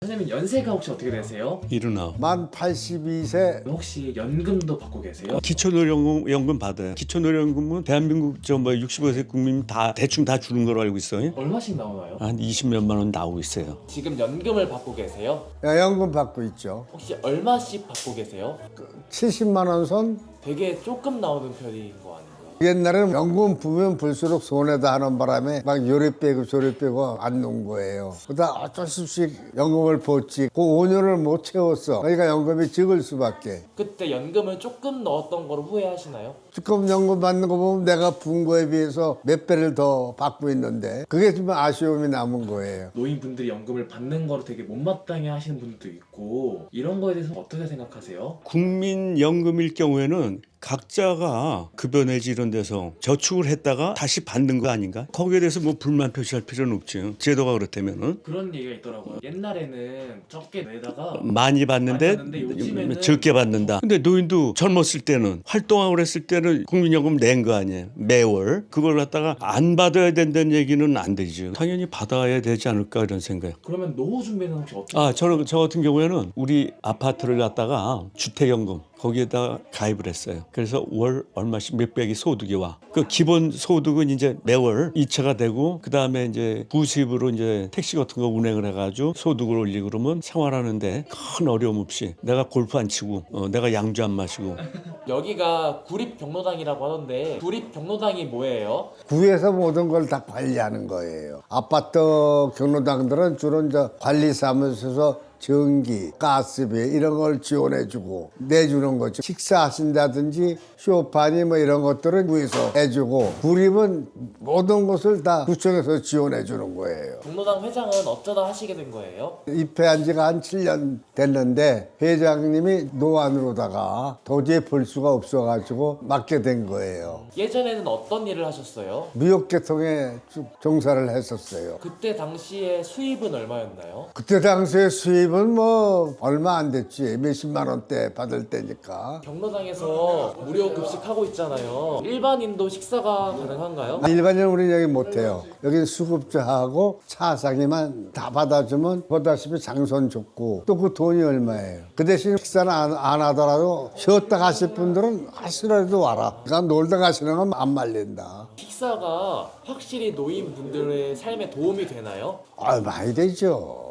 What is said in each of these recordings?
선생님 연세가 혹시 어떻게 되세요? 일어나. 만 82세. 혹시 연금도 받고 계세요? 기초노령연금 받아요. 기초노령연금은 대한민국 저 뭐 65세 국민 다 대충 다 주는 걸로 알고 있어요. 얼마씩 나오나요? 한 20몇만 원 나오고 있어요. 지금 연금을 받고 계세요? 연금 받고 있죠. 혹시 얼마씩 받고 계세요? 70만 원 선. 되게 조금 나오는 편인 거 아닌가요? 옛날에는 연금 부면 불수록 손해다 하는 바람에 막 요리 빼고 저리 빼고 안 놓은 거예요. 그러다 어쩔 수 없이 연금을 벗지. 그 5년을 못 채웠어. 그러니까 연금이 적을 수밖에. 그때 연금을 조금 넣었던 걸 후회하시나요? 지금 연금 받는 거 보면 내가 분 거에 비해서 몇 배를 더 받고 있는데 그게 좀 아쉬움이 남은 거예요. 노인분들이 연금을 받는 거를 되게 못마땅해 하시는 분들도 있고 이런 거에 대해서 어떻게 생각하세요? 국민연금일 경우에는 각자가 급여 내지 이런 데서 저축을 했다가 다시 받는 거 아닌가? 거기에 대해서 뭐 불만 표시할 필요는 없죠. 제도가 그렇다면은. 그런 얘기가 있더라고요. 옛날에는 적게 내다가 많이 받는데 요즘에는 적게 받는다. 근데 노인도 젊었을 때는 활동하고 그랬을 때는 국민연금 낸 거 아니에요. 매월. 그걸 갖다가 안 받아야 된다는 얘기는 안 되죠. 당연히 받아야 되지 않을까 이런 생각. 그러면 노후 준비는 혹시 어떻게? 저 같은 경우에는 우리 아파트를 갖다가 주택연금 거기에다 가입을 했어요. 그래서 월 얼마씩 몇백이 소득이 와. 그 기본 소득은 이제 매월 이체가 되고 그 다음에 이제 부수입으로 이제 택시 같은 거 운행을 해가지고 소득을 올리고 그러면 생활하는데 큰 어려움 없이 내가 골프 안 치고 내가 양주 안 마시고. 여기가 구립경로당이라고 하던데 구립경로당이 뭐예요? 구에서 모든 걸 다 관리하는 거예요. 아파트 경로당들은 주로 이제 관리사무소에서 전기, 가스비 이런 걸 지원해주고 내주는 거죠. 식사하신다든지 쇼파니 뭐 이런 것들은 구에서 해주고 구립은 모든 것을 다 구청에서 지원해주는 거예요. 경로당 회장은 어쩌다 하시게 된 거예요? 입회한 지가 한 7년 됐는데 회장님이 노안으로다가 도저히 볼 수가 없어가지고 맡게 된 거예요. 예전에는 어떤 일을 하셨어요? 무역계통에 쭉 종사를 했었어요. 그때 당시에 수입은 얼마였나요? 그때 당시에 수입은 뭐 얼마 안 됐지. 몇십만 원대 받을 때니까. 경로당에서 무료 급식하고 있잖아요. 일반인도 식사가 가능한가요? 일반인은 우리는 여기 못해요. 여기 수급자하고 차상이만 다 받아주면 보다시피 장손 좋고 또 그 돈이 얼마예요. 그 대신 식사는 안 하더라도 쉬었다 가실 분들은 하시라도 와라. 그러니까 놀다 가시는 건 안 말린다. 식사가 확실히 노인분들의 삶에 도움이 되나요? 많이 되죠.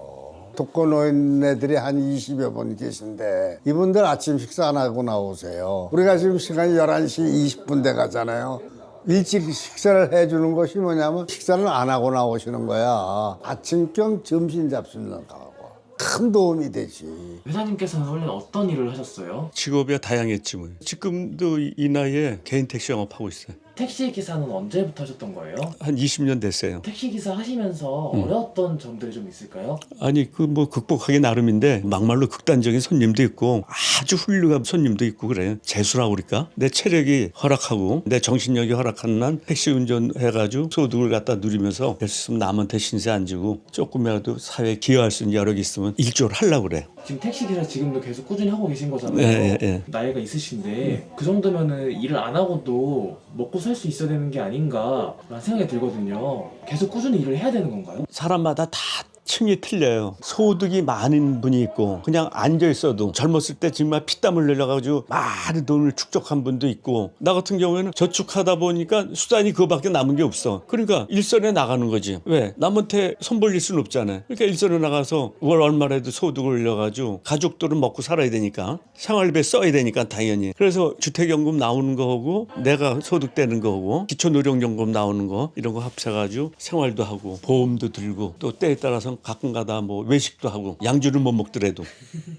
독거노인 애들이 한 20여 분 계신데 이분들 아침 식사 안 하고 나오세요. 우리가 지금 시간이 11시 20분 돼 가잖아요. 일찍 식사를 해주는 것이 뭐냐면 식사를 안 하고 나오시는 거야. 아침경 점심 잡수는 거하고 큰 도움이 되지. 회장님께서는 원래는 어떤 일을 하셨어요? 직업이 다양했지 뭐. 지금도 이 나이에 개인 택시 영업하고 있어요. 택시 기사는 언제부터 하셨던 거예요? 한 20년 됐어요. 택시 기사 하시면서 어려웠던 점들이 좀 있을까요? 아니 그 뭐 극복하기 나름인데 막말로 극단적인 손님도 있고 아주 훌륭한 손님도 있고 그래. 재수라고 그럴까? 내 체력이 허락하고 내 정신력이 허락한 난 택시 운전해가지고 소득을 갖다 누리면서 될 수 있으면 남한테 신세 안 지고 조금이라도 사회에 기여할 수 있는 여력이 있으면 일조를 하려고 그래. 지금 택시 기사 지금도 계속 꾸준히 하고 계신 거잖아요. 예. 나이가 있으신데 그 정도면은 일을 안 하고도 먹고 살 수 있어야 되는 게 아닌가라는 생각이 들거든요. 계속 꾸준히 일을 해야 되는 건가요? 사람마다 다 층이 틀려요. 소득이 많은 분이 있고 그냥 앉아 있어도 젊었을 때 정말 피땀 흘려가지고 많은 돈을 축적한 분도 있고 나 같은 경우에는 저축하다 보니까 수단이 그거밖에 남은 게 없어. 그러니까 일선에 나가는 거지. 왜? 남한테 손 벌릴 수는 없잖아요. 그러니까 일선에 나가서 월 얼마라도 소득을 올려가지고 가족들은 먹고 살아야 되니까 생활비에 써야 되니까 당연히. 그래서 주택연금 나오는 거하고 내가 소득되는 거하고 기초노령연금 나오는 거 이런 거 합쳐가지고 생활도 하고 보험도 들고 또 때에 따라서 가끔가다 뭐 외식도 하고 양주를 못 먹더라도.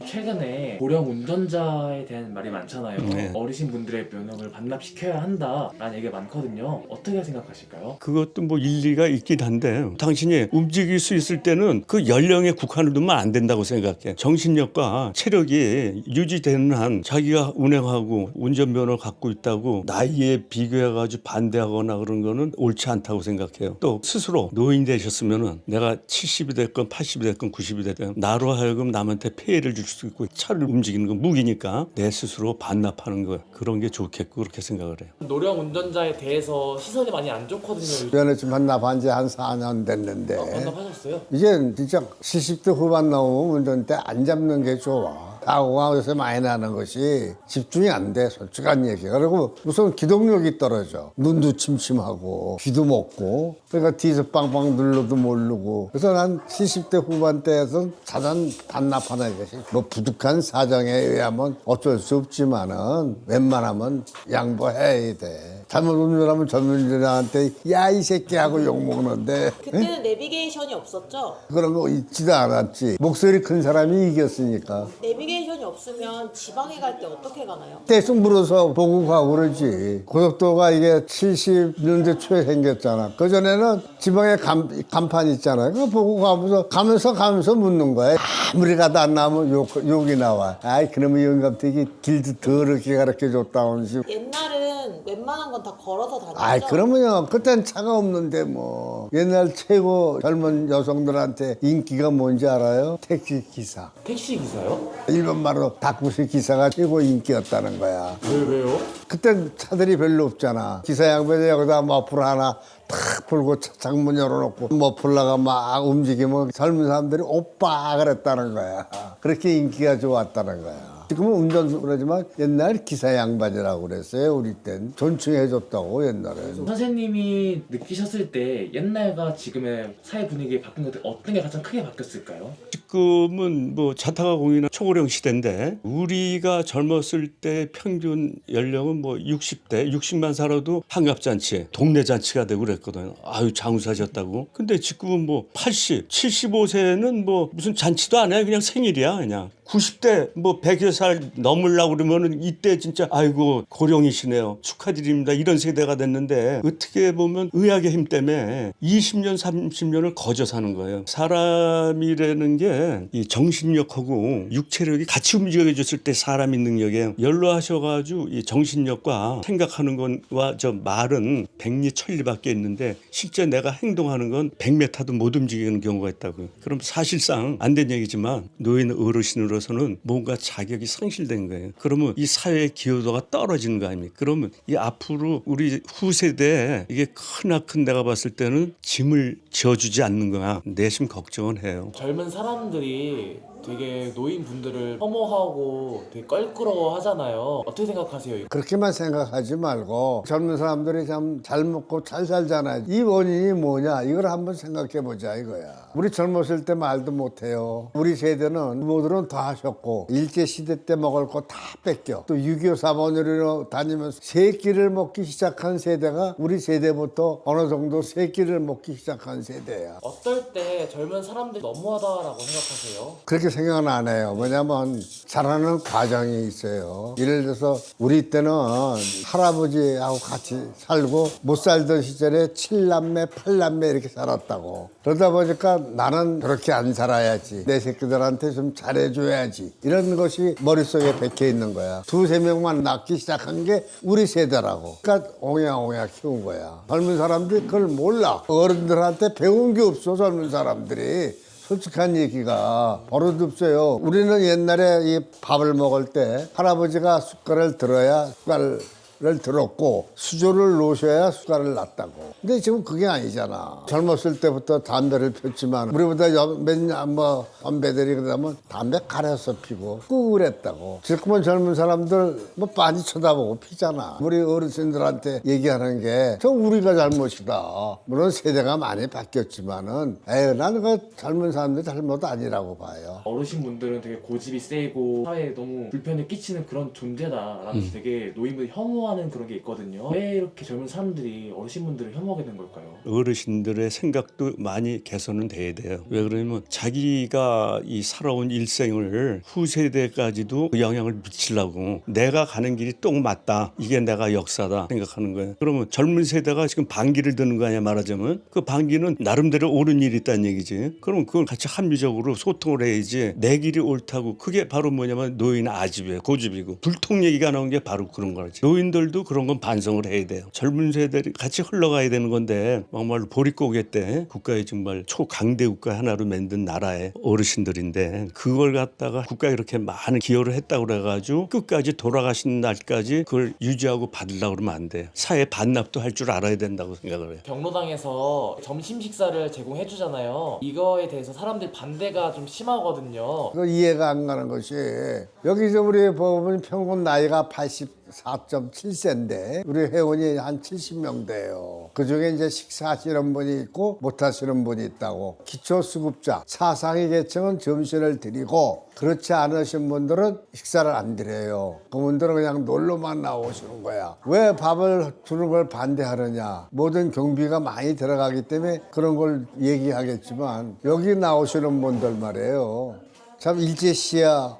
최근에 고령 운전자에 대한 말이 많잖아요. 네. 어르신 분들의 면허를 반납시켜야 한다라는 얘기가 많거든요. 어떻게 생각하실까요? 그것도 뭐 일리가 있긴 한데 당신이 움직일 수 있을 때는 그 연령에 국한을 두면 안 된다고 생각해. 정신력과 체력이 유지되는 한 자기가 운행하고 운전면허를 갖고 있다고 나이에 비교해가지고 반대하거나 그런 거는 옳지 않다고 생각해요. 또 스스로 노인 되셨으면은 내가 70이 돼 됐건 80이 됐건 90이 됐건 나로 하여금 남한테 피해를 줄 수 있고 차를 움직이는 건 무기니까 내 스스로 반납하는 거 그런 게 좋겠고 그렇게 생각을 해요. 노령 운전자에 대해서 시선이 많이 안 좋거든요. 면허증 반납한 지 한 4년 됐는데 반납하셨어요? 이제 진짜 70대 후반 넘으면 운전대 안 잡는 게 좋아. 사고가 요새 많이 나는 것이 집중이 안 돼, 솔직한 얘기야. 그리고 우선 기동력이 떨어져. 눈도 침침하고 귀도 먹고 그러니까 뒤에서 빵빵 눌러도 모르고. 그래서 난 70대 후반대에서 자산 반납하는 것이 뭐 부득한 사정에 의하면 어쩔 수 없지만은 웬만하면 양보해야 돼. 잘못 운전하면 전문인들한테 야 이 새끼 하고 욕먹는데 그때는 내비게이션이 없었죠? 그런 거 있지도 않았지. 목소리 큰 사람이 이겼으니까. 내비게이션이 없으면 지방에 갈 때 어떻게 가나요? 대충 물어서 보고 가고 그러지. 고속도로가 이게 70년대 초에 생겼잖아. 그전에는 지방에 간판 있잖아요. 그거 보고 가면서 묻는 거야. 아무리 가도 안 나오면 욕이 나와. 아이 그놈의 영감택이 길도 더럽게 가르쳐줬다는 식. 옛날은 웬만한 건 다 걸어서 다녔죠? 아이 그러면요 그땐 차가 없는데 뭐 옛날 최고 젊은 여성들한테 인기가 뭔지 알아요? 택시 기사. 택시 기사요? 일본 말로 닭부시 기사가 최고 인기였다는 거야. 왜요? 그땐 차들이 별로 없잖아. 기사 양반이 여기다 머플 하나 탁 풀고 창문 열어놓고 머플러가 막 움직이면 젊은 사람들이 오빠 그랬다는 거야. 그렇게 인기가 좋았다는 거야. 지금은 운전수라지만 옛날 기사 양반이라고 그랬어요. 우리 땐 존칭해줬다고 옛날엔. 선생님이 느끼셨을 때 옛날과 지금의 사회 분위기에 바뀐 것들 어떤 게 가장 크게 바뀌었을까요? 지금은 뭐 자타가 공이나 초고령 시대인데 우리가 젊었을 때 평균 연령은 뭐 60대 60만 살아도 한갑잔치 동네 잔치가 되고 그랬거든요. 아유 장사졌다고. 근데 지금은 뭐 80, 75세는 뭐 무슨 잔치도 안 해. 그냥 생일이야 그냥. 90대 뭐 100여 살 넘으려고 그러면은 이때 진짜 아이고 고령이시네요. 축하드립니다. 이런 세대가 됐는데 어떻게 보면 의학의 힘 때문에 20년 30년을 거저 사는 거예요. 사람이라는 게 이 정신력하고 육체력이 같이 움직여줬을 때 사람의 능력에 연로하셔가지고 이 정신력과 생각하는 것과 저 말은 백리천리밖에 있는데 실제 내가 행동하는 건 100m도 못 움직이는 경우가 있다고요. 그럼 사실상 안 된 얘기지만 노인 어르신으로서는 뭔가 자격이 상실된 거예요. 그러면 이 사회의 기여도가 떨어지는 거 아닙니까? 그러면 이 앞으로 우리 후세대에 이게 크나큰 내가 봤을 때는 짐을 지어주지 않는 거야. 내심 걱정은 해요. 젊은 사람들이 되게 노인분들을 혐오하고 되게 껄끄러워 하잖아요. 어떻게 생각하세요? 그렇게만 생각하지 말고 젊은 사람들이 참 잘 먹고 잘 살잖아요. 이 원인이 뭐냐 이걸 한번 생각해 보자 이거야. 우리 젊었을 때 말도 못해요. 우리 세대는 부모들은 더 하셨고 일제시대 때 먹을 거 다 뺏겨. 또 6.25 사번으로 다니면서 세 끼를 먹기 시작한 세대가 우리 세대부터 어느 정도 세 끼를 먹기 시작한 세대야. 어떨 때 젊은 사람들이 너무하다라고 생각하세요? 그렇게 생각은 안 해요. 왜냐면 자라는 과정이 있어요. 예를 들어서 우리 때는 할아버지하고 같이 살고 못 살던 시절에 7남매, 8남매 이렇게 살았다고. 그러다 보니까 나는 그렇게 안 살아야지. 내 새끼들한테 좀 잘해줘야지. 이런 것이 머릿속에 박혀 있는 거야. 두세 명만 낳기 시작한 게 우리 세대라고. 그러니까 옹야옹야 키운 거야. 젊은 사람들이 그걸 몰라. 어른들한테 배운 게 없어, 젊은 사람들이. 솔직한 얘기가 버릇없어요. 우리는 옛날에 이 밥을 먹을 때 할아버지가 숟갈을 들어야 숟갈을 들었고 수저를 놓으셔야 숟갈을 놨다고. 근데 지금 그게 아니잖아. 젊었을 때부터 담배를 폈지만 우리보다 몇년 선배들이 그러면 담배 가려서 피고 끄고 그랬다고. 지금은 젊은 사람들 뭐 많이 쳐다보고 피잖아. 우리 어르신들한테 얘기하는 게 저 우리가 잘못이다. 물론 세대가 많이 바뀌었지만은 에휴 나는 그 젊은 사람들 잘못 아니라고 봐요. 어르신분들은 되게 고집이 세고 사회에 너무 불편을 끼치는 그런 존재다라면서 되게 노인분을 혐오하는 그런 게 있거든요. 왜 이렇게 젊은 사람들이 어르신분들을 혐오하게 된 걸까요? 어르신들의 생각도 많이 개선은 돼야 돼요. 왜 그러냐면 자기가 이 살아온 일생을 후세대까지도 그 영향을 미치려고 내가 가는 길이 똥 맞다. 이게 내가 역사다 생각하는 거예요. 그러면 젊은 세대가 지금 반기를 드는 거 아니야 말하자면 그 반기는 나름대로 옳은 일이 있다는 얘기지. 그럼 그걸 같이 합리적으로 소통을 해야지 내 길이 옳다고. 그게 바로 뭐냐면 노인 아집이에요. 고집이고 불통 얘기가 나온 게 바로 그런 거지. 노인들 친구들도 그런 건 반성을 해야 돼요. 젊은 세대들이 같이 흘러가야 되는 건데 정말로 보릿고개 때 국가의 정말 초강대 국가 하나로 만든 나라의 어르신들인데 그걸 갖다가 국가에 이렇게 많은 기여를 했다고 그래가지고 끝까지 돌아가신 날까지 그걸 유지하고 받으려고 그러면 안 돼요. 사회 반납도 할 줄 알아야 된다고 생각을 해요. 경로당에서 점심 식사를 제공해 주잖아요. 이거에 대해서 사람들 반대가 좀 심하거든요. 그 이해가 안 가는 것이 여기서 우리 법원 평균 나이가 84.7세인데 우리 회원이 한 70명 돼요. 그중에 이제 식사하시는 분이 있고 못 하시는 분이 있다고. 기초수급자 사상위 계층은 점심을 드리고 그렇지 않으신 분들은 식사를 안 드려요. 그분들은 그냥 놀러만 나오시는 거야. 왜 밥을 주는 걸 반대하느냐. 모든 경비가 많이 들어가기 때문에 그런 걸 얘기하겠지만 여기 나오시는 분들 말이에요. 참 일제시야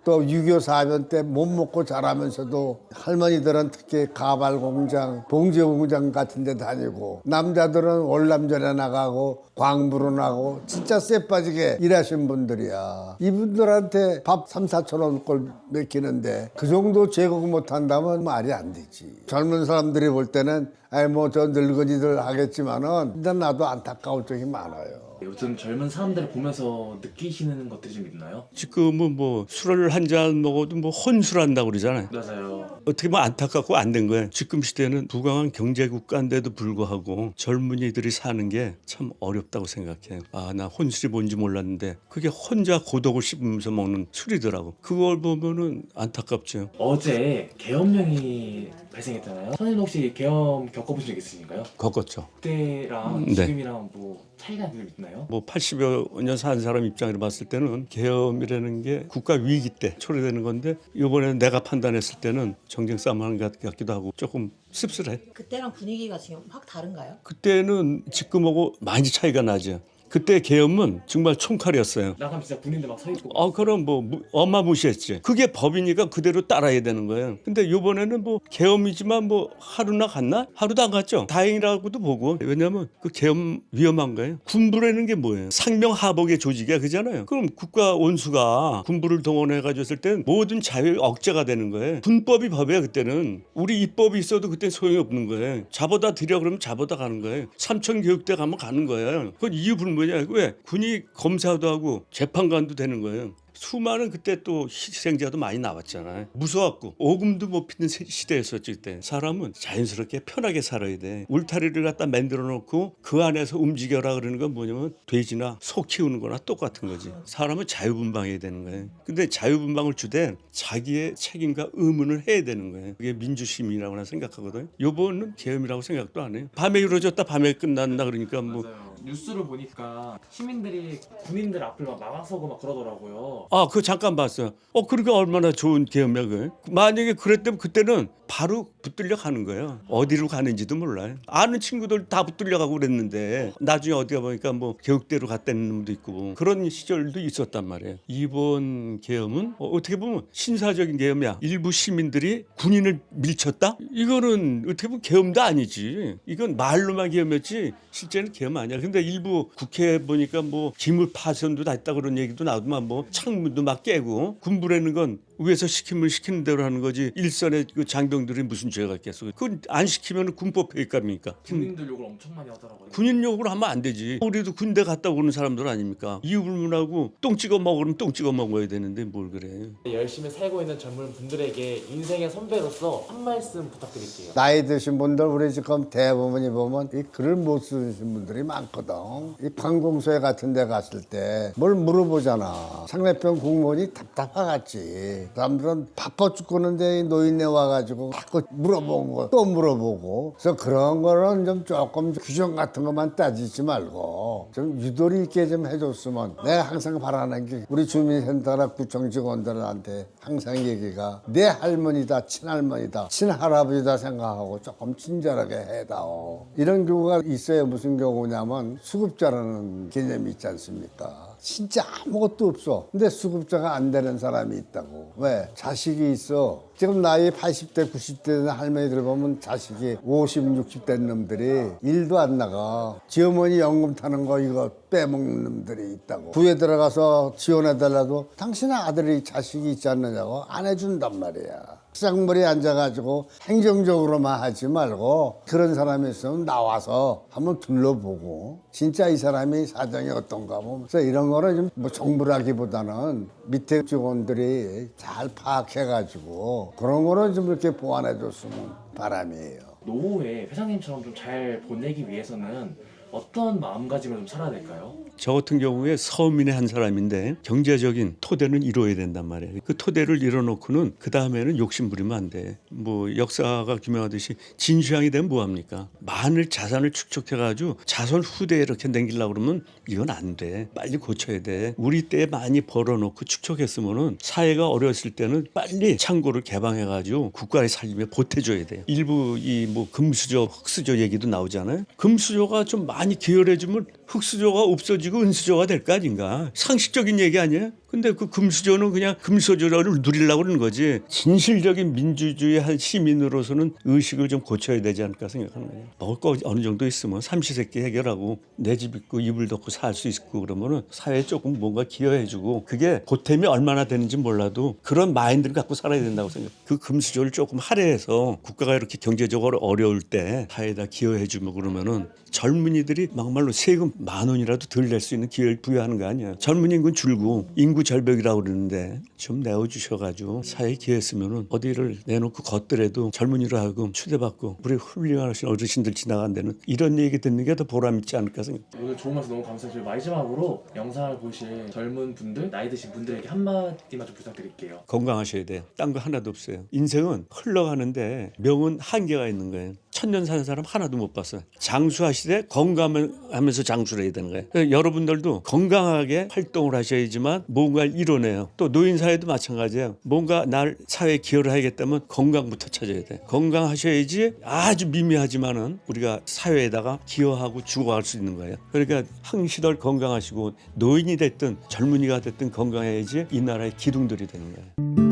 또 6.25 사변 때 못 먹고 자라면서도 할머니들은 특히 가발 공장, 봉제 공장 같은 데 다니고 남자들은 월남전에 나가고 광부로 나가고 진짜 쎄 빠지게 일하신 분들이야. 이분들한테 밥 3-4천 원꼴 먹히는데 그 정도 제공 못 한다면 말이 안 되지. 젊은 사람들이 볼 때는 아이 뭐 저 늙은이들 하겠지만은 일단 나도 안타까울 적이 많아요. 요즘 젊은 사람들을 보면서 느끼시는 것들이 좀 있나요? 지금은 뭐 술을 한 잔 먹어도 뭐 혼술한다고 그러잖아요. 맞아요. 어떻게 보면 안타깝고 안 된 거예요. 지금 시대는 부강한 경제국가인데도 불구하고 젊은이들이 사는 게 참 어렵다고 생각해요. 아, 나 혼술이 뭔지 몰랐는데 그게 혼자 고독을 씹으면서 먹는 술이더라고. 그걸 보면은 안타깝죠. 어제 계엄령이 발생했잖아요. 선생님 혹시 계엄 겪어보신 적 있으신가요? 겪었죠. 그때랑 네. 지금이랑 뭐 차이가 좀 있나요? 뭐 80여 년 산 사람 입장으로 봤을 때는 계엄이라는 게 국가 위기 때 초래되는 건데 이번에 내가 판단했을 때는 정쟁 싸움 하는 것 같기도 하고 조금 씁쓸해. 그때랑 분위기가 지금 확 다른가요? 그때는 지금하고 많이 차이가 나죠. 그때 계엄은 정말 총칼이었어요. 나가면 진짜 군인들 막 서 있고. 그럼 뭐 어마무시했지. 그게 법이니까 그대로 따라야 되는 거예요. 근데 이번에는 뭐 계엄이지만 뭐 하루나 갔나? 하루도 안 갔죠. 다행이라고도 보고. 왜냐면 그 계엄 위험한 거예요. 군부라는 게 뭐예요? 상명하복의 조직이야, 그잖아요. 그럼 국가 원수가 군부를 동원해가지고 했을 땐 모든 자유 억제가 되는 거예요. 군법이 법이야 그때는. 우리 입법이 있어도 그때 소용이 없는 거예요. 잡아다 들여 그러면 잡아다 가는 거예요. 삼천교육대 가면 가는 거예요. 그건 이유 불문이야. 왜? 군이 검사도 하고 재판관도 되는 거예요. 수많은 그때 또 희생자도 많이 나왔잖아요. 무서웠고 오금도 못 피는 시대였었지 그때. 사람은 자연스럽게 편하게 살아야 돼. 울타리를 갖다 만들어 놓고 그 안에서 움직여라 그러는 건 뭐냐면 돼지나 소 키우는 거나 똑같은 거지. 사람은 자유분방해야 되는 거예요. 근데 자유분방을 주되 자기의 책임과 의무는 해야 되는 거예요. 그게 민주시민이라고 나 생각하거든요. 요번은 계엄이라고 생각도 안 해요. 밤에 이루어졌다 밤에 끝난다 그러니까 뭐. 맞아요. 뉴스를 보니까 시민들이 군인들 앞을 막 막아서고 막 그러더라고요. 그거 잠깐 봤어요. 그러니까 얼마나 좋은 계엄이야, 그게. 만약에 그랬다면 그때는 바로 붙들려 가는 거예요. 어디로 가는지도 몰라요. 아는 친구들 다 붙들려 가고 그랬는데 나중에 어디가 보니까 뭐 교육대로 갔다는 놈도 있고 그런 시절도 있었단 말이에요. 이번 계엄은 어떻게 보면 신사적인 계엄이야. 일부 시민들이 군인을 밀쳤다? 이거는 어떻게 보면 계엄도 아니지. 이건 말로만 계엄이었지 실제는 계엄 아니야. 근데 일부 국회에 보니까 뭐 기물 파손도 다 있다 그런 얘기도 나오더만 뭐 창문도 막 깨고 군부라는 건 위에서 시키면 시키는 대로 하는 거지 일선의 그 장병들이 무슨 죄가 있겠어. 그건 안 시키면 군법 폐기감입니까? 군인들 욕을 엄청 많이 하더라고요. 군인 욕을 하면 안 되지. 우리도 군대 갔다 오는 사람들 아닙니까? 이유 불문하고 똥 찍어 먹으면 똥 찍어 먹어야 되는데 뭘 그래. 열심히 살고 있는 젊은 분들에게 인생의 선배로서 한 말씀 부탁드릴게요. 나이 드신 분들 우리 지금 대부분이 보면 이 글을 못 쓰신 분들이 많거든. 이 관공서에 같은 데 갔을 때 뭘 물어보잖아. 상대편 공무원이 답답하겠지. 사람들은 바빠 죽겠는데 노인네 와가지고 자꾸 물어보는 거 또 물어보고. 그래서 그런 거는 좀 조금 규정 같은 것만 따지지 말고 좀 유도리 있게 좀 해줬으면. 내가 항상 바라는 게 우리 주민센터나 구청 직원들한테 항상 얘기가 내 할머니다 친할머니다 친할아버지다 생각하고 조금 친절하게 해다오. 이런 경우가 있어야 무슨 경우냐면 수급자라는 개념이 있지 않습니까? 진짜 아무것도 없어. 근데 수급자가 안 되는 사람이 있다고. 왜? 자식이 있어. 지금 나이 80대 90대 된 할머니들 보면 자식이 50, 60 된 놈들이 일도 안 나가. 지어머니 연금 타는 거 이거 빼먹는 놈들이 있다고. 부에 들어가서 지원해달라도 당신 아들이 자식이 있지 않느냐고 안 해준단 말이야. 책상머리에 앉아가지고 행정적으로만 하지 말고 그런 사람이 있으면 나와서 한번 둘러보고 진짜 이 사람이 사정이 어떤가 보면서 이런 거를 좀 뭐 정부라기보다는 밑에 직원들이 잘 파악해가지고 그런 거를 좀 이렇게 보완해줬으면 바람이에요. 노후에 회장님처럼 좀 잘 보내기 위해서는 어떤 마음가짐을 좀 살아야 될까요? 저 같은 경우에 서민의 한 사람인데 경제적인 토대는 이루어야 된단 말이에요. 그 토대를 이뤄놓고는 그 다음에는 욕심 부리면 안 돼. 뭐 역사가 규명하듯이 진시황이 되면 뭐합니까? 많은 자산을 축적해가지고 자손 후대에 이렇게 남기려고 그러면 이건 안 돼. 빨리 고쳐야 돼. 우리 때 많이 벌어놓고 축적했으면은 사회가 어려웠을 때는 빨리 창고를 개방해가지고 국가의 살림에 보태줘야 돼요. 일부 이 뭐 금수저, 흑수저 얘기도 나오잖아요. 금수저가 좀 많이 기여해주면 흑수저가 없어지고 은수저가 될 거 아닌가. 상식적인 얘기 아니에요? 근데 그 금수저는 그냥 금수저를 누리려고 그러는 거지. 진실적인 민주주의 한 시민으로서는 의식을 좀 고쳐야 되지 않을까 생각하는 거예요. 먹을 거 어느 정도 있으면 삼시세끼 해결하고 내 집 있고 이불 덮고 살 수 있고 그러면은 사회에 조금 뭔가 기여해주고 그게 보탬이 얼마나 되는지 몰라도 그런 마인드를 갖고 살아야 된다고 생각해요. 그 금수저를 조금 할애해서 국가가 이렇게 경제적으로 어려울 때 사회에다 기여해주면 그러면은 젊은이들이 막말로 세금 10,000원이라도 덜 낼 수 있는 기회를 부여하는 거 아니야. 젊은 인구는 줄고 인구 절벽이라고 그러는데 좀 내어주셔가지고 사회에 기여했으면은 어디를 내놓고 걷더라도 젊은이로 하여금 초대받고 우리 훌륭하신 어르신들 지나간다는 이런 얘기 듣는 게 더 보람 있지 않을까 생각해요. 오늘 좋은 말씀 너무 감사드리고 마지막으로 영상을 보실 젊은 분들, 나이 드신 분들에게 한마디만 좀 부탁드릴게요. 건강하셔야 돼요. 딴 거 하나도 없어요. 인생은 흘러가는데 명은 한계가 있는 거예요. 1000년 사는 사람 하나도 못 봤어요. 장수하시되 건강하면서 장수를 해야 되는 거예요. 그러니까 여러분들도 건강하게 활동을 하셔야지만 뭔가를 이뤄내요. 또 노인사회도 마찬가지예요. 뭔가 날 사회에 기여를 해야겠다면 건강부터 찾아야 돼. 건강하셔야지 아주 미미하지만은 우리가 사회에다가 기여하고 죽어갈 수 있는 거예요. 그러니까 항시덜 건강하시고 노인이 됐든 젊은이가 됐든 건강해야지 이 나라의 기둥들이 되는 거예요.